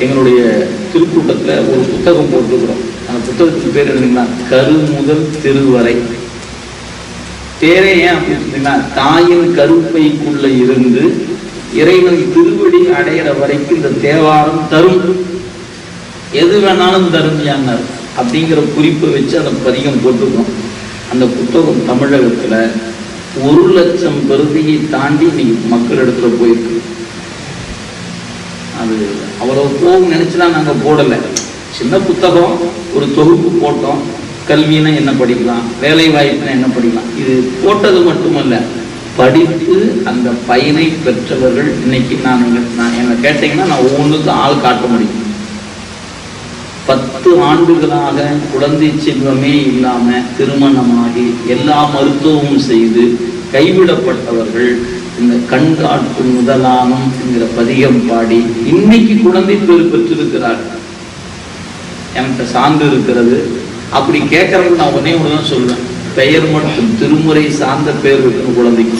எங்களுடைய திருக்கூட்டத்தில் ஒரு புத்தகம் போட்டுக்கிறோம். அந்த புத்தகத்துக்கு பேர் என்னன்னா கருமுதல் திருவரை. பேரே ஏன் அப்படின்னு சொன்னீங்கன்னா, தாயின் கருப்பைக்குள்ள இருந்து இறைவன் திருவடி அடையிற வரைக்கும் இந்த தேவாரம் தரும், எது வேணாலும் தருமையானார் அப்படிங்கிற குறிப்பை வச்சு அந்த பதிகம் போட்டுக்கிறோம். அந்த புத்தகம் தமிழகத்துல 1,00,000 பிரதியை தாண்டி இன்னைக்கு மக்கள் இடத்துல போயிருக்கு. அது அவ்வளவு போகும் நினைச்சுலாம் நாங்க போடலை. சின்ன புத்தகம், ஒரு தொகுப்பு போட்டோம். கல்வினா என்ன படிக்கலாம், வேலை வாய்ப்புனா என்ன படிக்கலாம், இது போட்டது மட்டுமல்ல, படித்து அந்த பயனை பெற்றவர்கள் இன்னைக்கு நான் என்ன கேட்டீங்கன்னா நான் ஒவ்வொன்றுக்கும் ஆள் காட்ட முடியும். 10 ஆண்டுகளாக குழந்தை செல்வமே இல்லாம திருமணமாகி எல்லா மருத்துவமும் செய்து கைவிடப்பட்டவர்கள் இந்த கண்காட்டு முதலானும் என்கிற பதிகம் பாடி இன்னைக்கு குழந்தை பேர் பெற்றிருக்கிறார்கள். எனக்கு சான்று இருக்கிறது. அப்படி கேட்கறவங்க நான் ஒன்னே ஒன்று தான் சொல்வேன், பெயர் மட்டும் திருமுறை சார்ந்த பேர் இருக்கணும் குழந்தைக்கு.